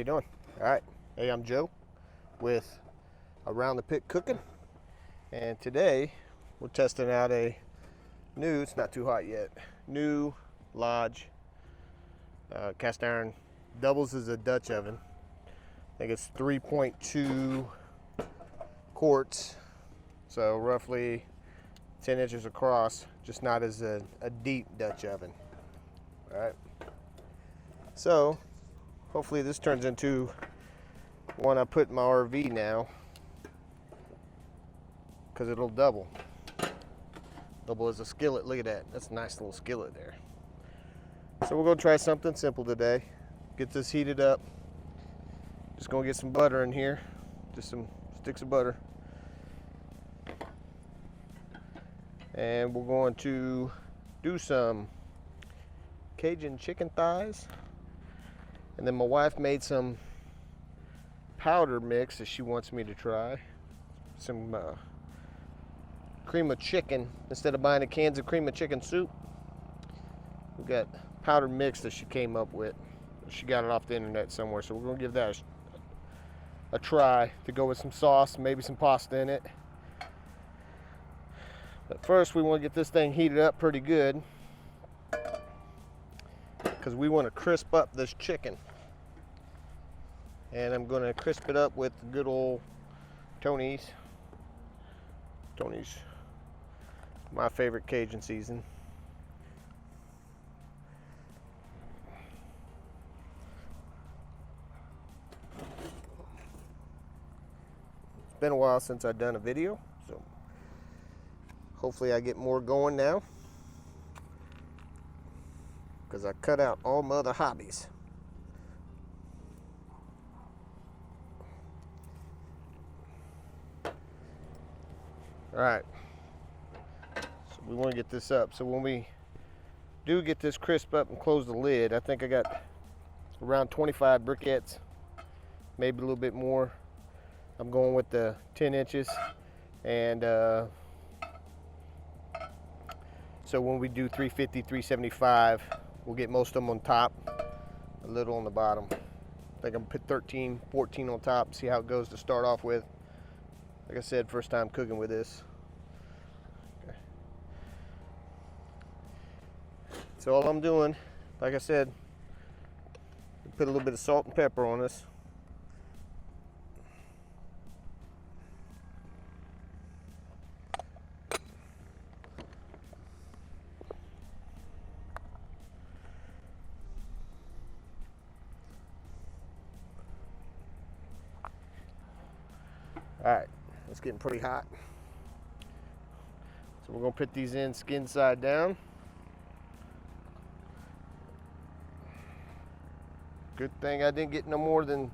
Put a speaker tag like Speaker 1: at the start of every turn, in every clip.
Speaker 1: you doing? All right. Hey, I'm Joe with Around the Pit Cooking, and today we're testing out a new, it's not too hot yet, new Lodge cast iron. Doubles as a Dutch oven. I think it's 3.2 quarts, so roughly 10 inches across, just not as a deep Dutch oven. All right. So hopefully this turns into one I put in my RV now, because it'll double as a skillet. Look at that, that's a nice little skillet there. So we're gonna try something simple today. Get this heated up. Just gonna get some butter in here, just some sticks of butter, and we're going to do some Cajun chicken thighs. And then my wife made some powder mix that she wants me to try. Some cream of chicken. Instead of buying the cans of cream of chicken soup, we got powder mix that she came up with. She got it off the internet somewhere, so we're gonna give that a try to go with some sauce, maybe some pasta in it. But first we want to get this thing heated up pretty good, because we want to crisp up this chicken. And I'm going to crisp it up with good old Tony's, my favorite Cajun season. It's been a while since I've done a video, so hopefully I get more going now, because I cut out all my other hobbies. All right, so we want to get this up. So when we do get this crisp up and close the lid, I think I got around 25 briquettes, maybe a little bit more. I'm going with the 10 inches. And so when we do 350, 375, we'll get most of them on top, a little on the bottom. I think I'm gonna put 13, 14 on top, see how it goes to start off with. Like I said, first time cooking with this. Okay. So all I'm doing, like I said, put a little bit of salt and pepper on this. All right, it's getting pretty hot. So we're gonna put these in skin side down. Good thing I didn't get no more than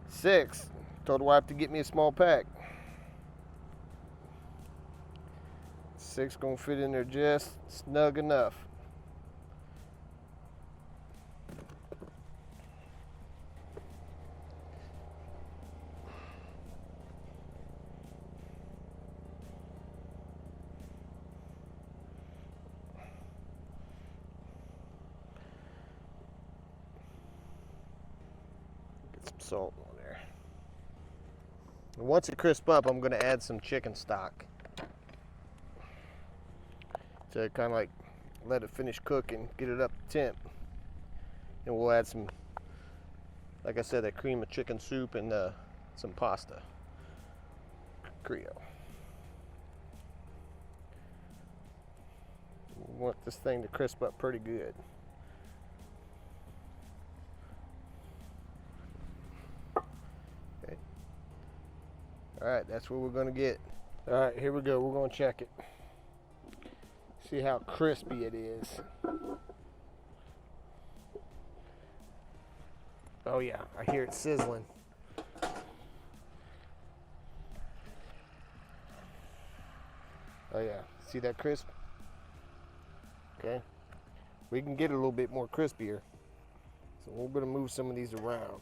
Speaker 1: 6. Told the wife to get me a small pack. 6 gonna fit in there just snug enough. Some salt on there. And once it crisps up, I'm going to add some chicken stock to kind of like let it finish cooking, get it up to temp. And we'll add some, like I said, that cream of chicken soup and some pasta Creole. We want this thing to crisp up pretty good. All right, that's what we're gonna get. All right, here we go. We're gonna check it. See how crispy it is. Oh yeah, I hear it sizzling. Oh yeah, see that crisp? Okay, we can get it a little bit more crispier. So we're gonna move some of these around.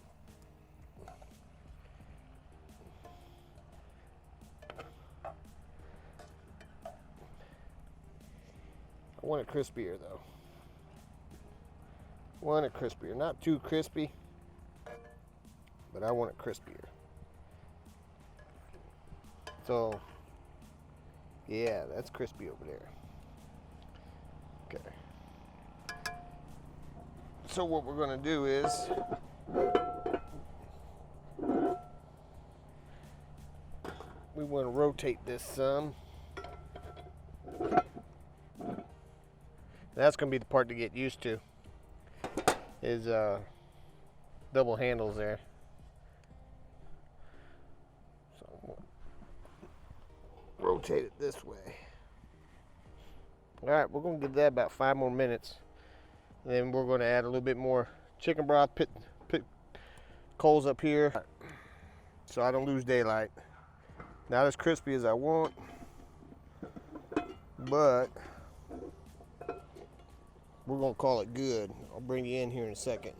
Speaker 1: I want it crispier though. Want it crispier, not too crispy. but I want it crispier. So, yeah, that's crispy over there. Okay. So what we're gonna do is we want to rotate this some. That's gonna be the part to get used to, is double handles there. So we'll rotate it this way. All right, we're gonna give that about 5 more minutes. Then we're gonna add a little bit more chicken broth, put coals up here so I don't lose daylight. Not as crispy as I want, but we're gonna call it good. I'll bring you in here in a second.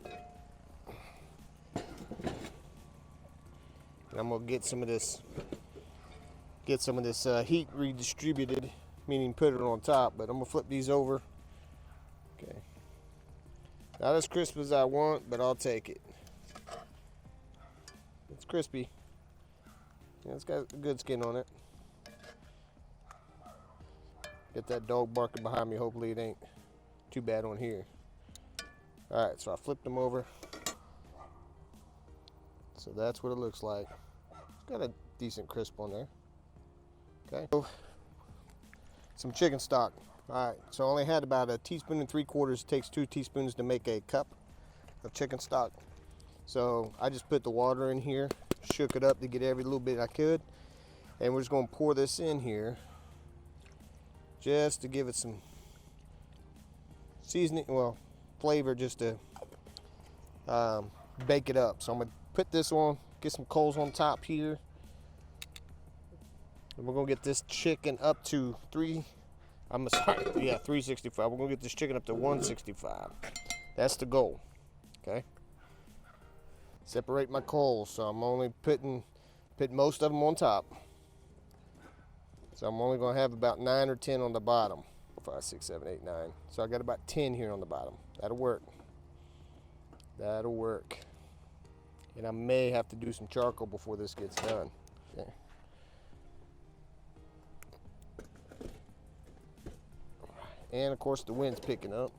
Speaker 1: And I'm gonna get some of this heat redistributed, meaning put it on top, but I'm gonna flip these over. Okay. Not as crisp as I want, but I'll take it. It's crispy. Yeah, it's got good skin on it. Get that dog barking behind me. Hopefully it ain't too bad on here. All right, so I flipped them over. So that's what it looks like. It's got a decent crisp on there. Okay. So, some chicken stock. All right, so I only had about 1 3/4 teaspoons. It takes 2 teaspoons to make a cup of chicken stock. So I just put the water in here, shook it up to get every little bit I could, and we're just gonna pour this in here just to give it some seasoning, well, flavor, just to bake it up. So I'm gonna put this on, get some coals on top here, and we're gonna get this chicken up to 365. We're gonna get this chicken up to 165. That's the goal. Okay. Separate my coals, so I'm only putting most of them on top. So I'm only gonna have about 9 or 10 on the bottom. 5, 6, 7, 8, 9. So I got about 10 here on the bottom. That'll work. That'll work. And I may have to do some charcoal before this gets done. Okay. And of course the wind's picking up.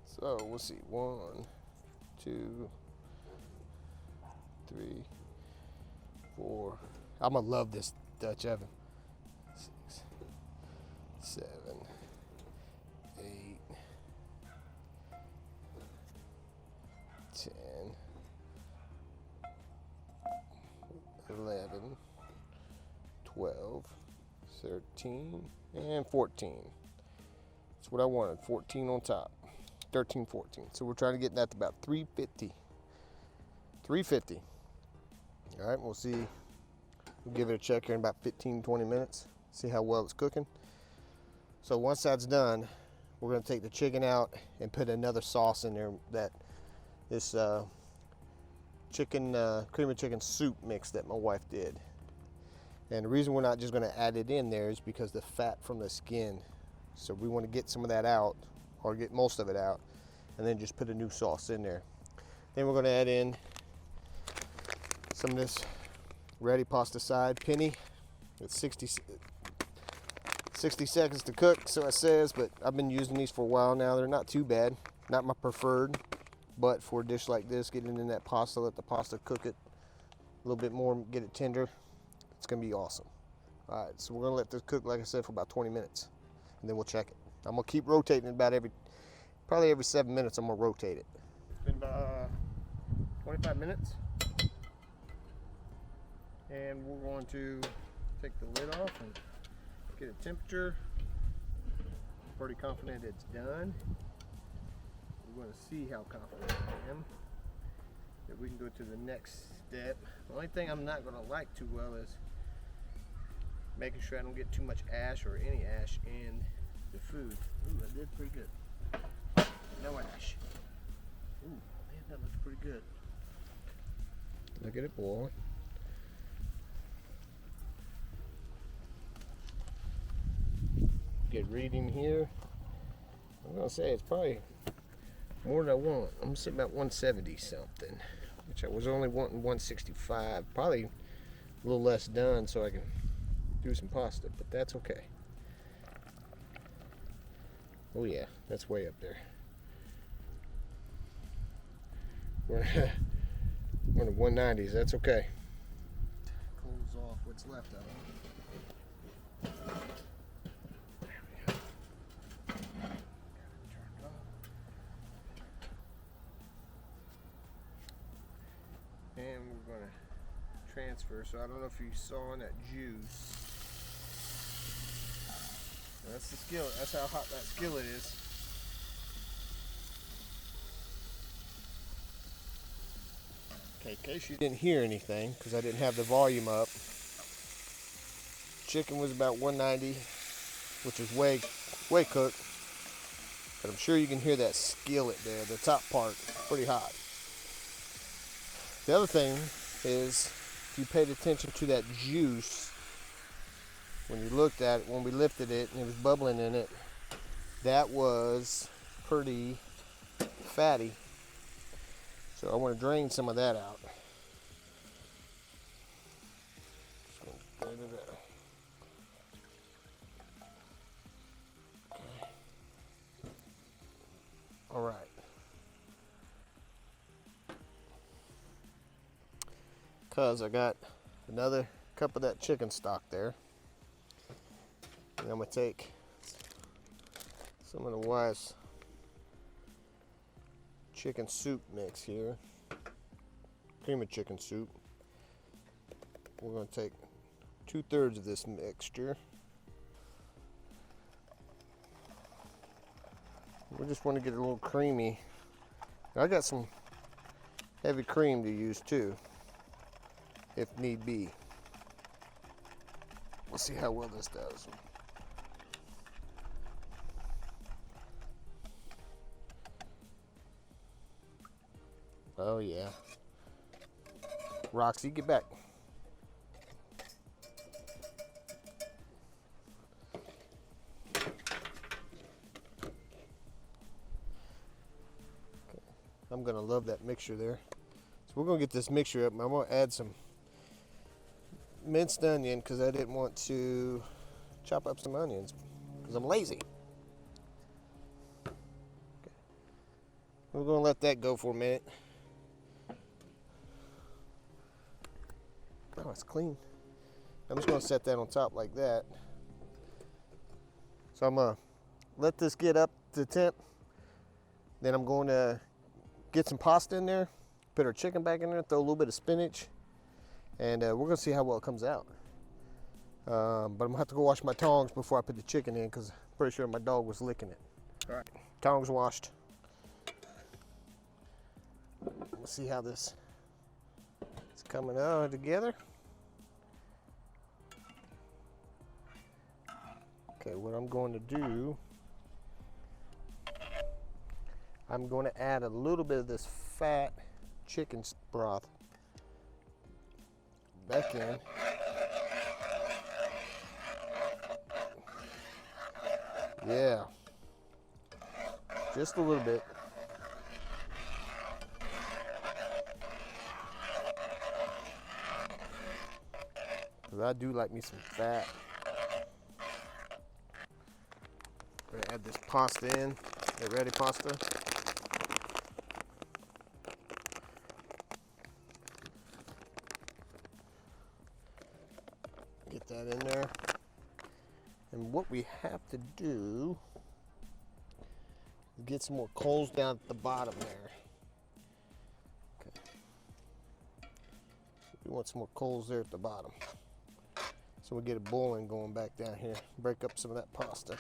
Speaker 1: So we'll see. 1, 2, 3, 4. I'm gonna love this Dutch oven. 6, 7, 8, 10, 11, 12, 13, and 14. That's what I wanted. 14 on top. 13, 14. So we're trying to get that to about 350. 350. All right, we'll see. We'll give it a check here in about 15, 20 minutes. See how well it's cooking. So once that's done, we're gonna take the chicken out and put another sauce in there, this cream of chicken soup mix that my wife did. And the reason we're not just gonna add it in there is because the fat from the skin. So we wanna get some of that out, or get most of it out, and then just put a new sauce in there. Then we're gonna add in some of this ready pasta side Penne. It's 60 seconds to cook, so it says, but I've been using these for a while now. They're not too bad. Not my preferred, but for a dish like this, getting in that pasta, let the pasta cook it a little bit more, get it tender. It's gonna be awesome. All right, so we're gonna let this cook, like I said, for about 20 minutes, and then we'll check it. I'm gonna keep rotating it about probably every 7 minutes. I'm gonna rotate it. It's been about 25 minutes. And we're going to take the lid off and get a temperature. I'm pretty confident it's done. We're going to see how confident I am that we can go to the next step. The only thing I'm not going to like too well is making sure I don't get too much ash or any ash in the food. Ooh, that did pretty good. No ash. Ooh, man, that looks pretty good. Look at it boiling. Get reading here. I'm gonna say it's probably more than I want. I'm gonna say about 170 something. which I was only wanting 165. Probably a little less done so I can do some pasta, but that's okay. Oh yeah, that's way up there. We're on the 190s, that's okay. Close off what's left of it. And we're going to transfer, so I don't know if you saw in that juice. That's the skillet, that's how hot that skillet is. Okay, in case you didn't hear anything, because I didn't have the volume up, chicken was about 190, which is way cooked. But I'm sure you can hear that skillet there, the top part, pretty hot. The other thing is, if you paid attention to that juice, when you looked at it, when we lifted it and it was bubbling in it, that was pretty fatty. So I want to drain some of that out. Just going to drain it out. Okay. All right. Because I got another cup of that chicken stock there. And I'm going to take some of the Wise chicken soup mix here, cream of chicken soup. We're going to take 2/3 of this mixture. We just want to get it a little creamy. I got some heavy cream to use too, if need be. We'll see how well this does. Oh yeah. Roxy, get back. Okay. I'm gonna love that mixture there. So we're gonna get this mixture up, and I'm gonna add some minced onion because I didn't want to chop up some onions because I'm lazy. Okay. We're gonna let that go for a minute. Oh, it's clean. I'm just going to set that on top like that. So I'm going to let this get up to temp. Then I'm going to get some pasta in there, put our chicken back in there, throw a little bit of spinach, and we're going to see how well it comes out. But I'm going to have to go wash my tongs before I put the chicken in because I'm pretty sure my dog was licking it. All right, tongs washed. We'll see how this is coming out together. Okay, what I'm going to do, I'm going to add a little bit of this fat chicken broth back in. Yeah, just a little bit. Because I do like me some fat. I'm gonna add this pasta in, get ready pasta. Get that in there. And what we have to do is get some more coals down at the bottom there. Okay. We want some more coals there at the bottom. So we get it boiling going back down here. Break up some of that pasta.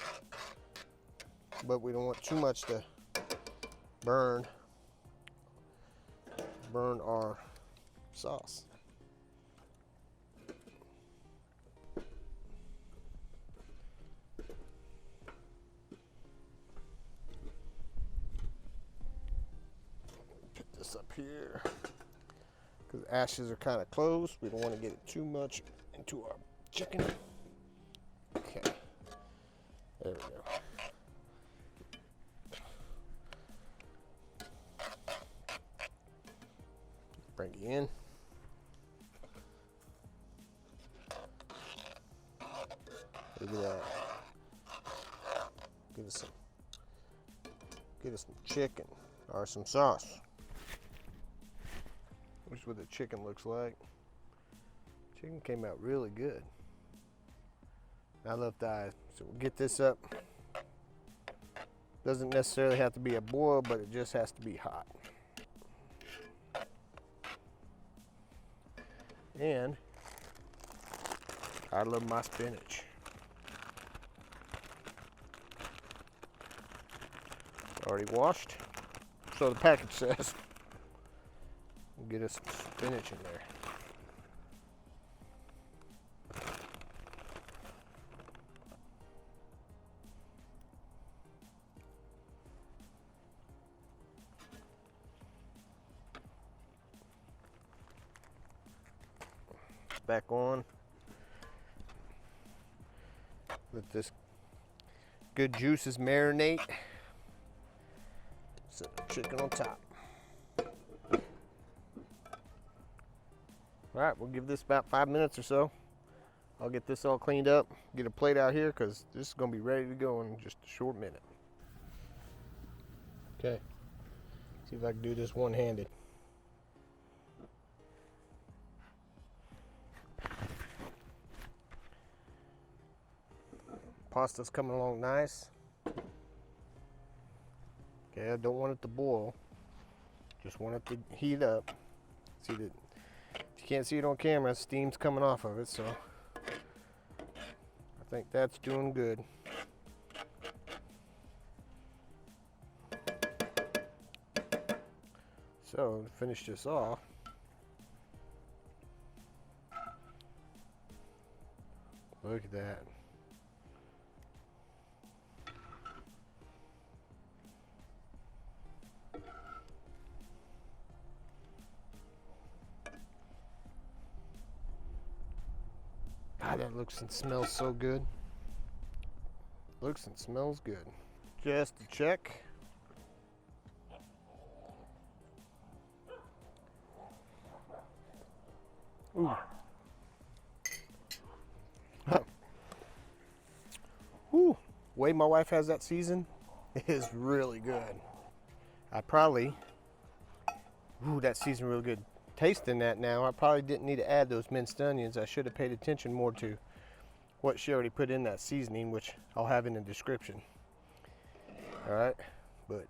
Speaker 1: But we don't want too much to burn our sauce. Put this up here because the ashes are kind of closed. We don't want to get it too much into our chicken. Okay, there we go. Cranky in. Look at that. Get us some chicken or some sauce. This is what the chicken looks like. Chicken came out really good. I love thighs. So we'll get this up. Doesn't necessarily have to be a boil, but it just has to be hot. And I love my spinach. Already washed, so the package says. We'll get us some spinach in there. Back on. Let this good juices marinate. Set the chicken on top. All right, we'll give this about 5 minutes or so. I'll get this all cleaned up, get a plate out here because this is going to be ready to go in just a short minute. Okay, see if I can do this one-handed. Pasta's coming along nice. Okay, I don't want it to boil. Just want it to heat up. See that? If you can't see it on camera, steam's coming off of it, so I think that's doing good. So to finish this off, look at that. God, that looks and smells so good. Looks and smells good. Just to check. Ooh. Huh. Whew. The way my wife has that seasoned is really good. I probably, that seasoned really good. Tasting that now, I probably didn't need to add those minced onions. I should have paid attention more to what she already put in that seasoning, which I'll have in the description. All right, but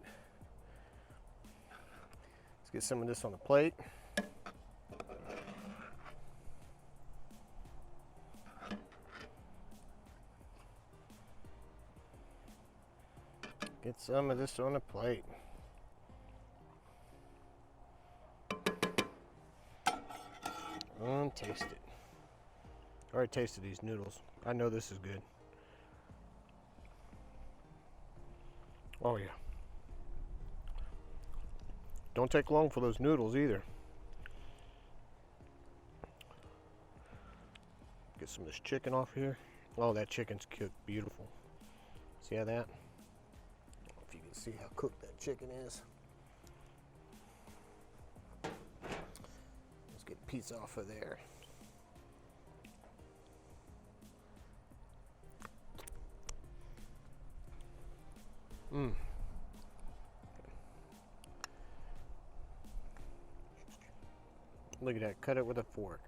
Speaker 1: let's get some of this on the plate. Get some of this on the plate. And taste it. I already tasted these noodles. I know this is good. Oh yeah. Don't take long for those noodles either. Get some of this chicken off here. Oh, that chicken's cooked beautiful. See how that? I don't know if you can see how cooked that chicken is. Get a piece off of there. Look at that, cut it with a fork.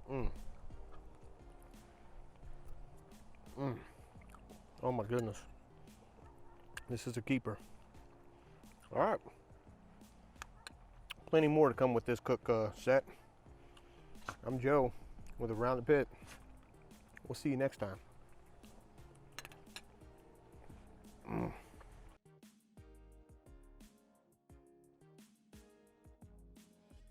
Speaker 1: Oh my goodness. This is a keeper. All right. Plenty more to come with this cook set. I'm Joe with Around the Pit. We'll see you next time.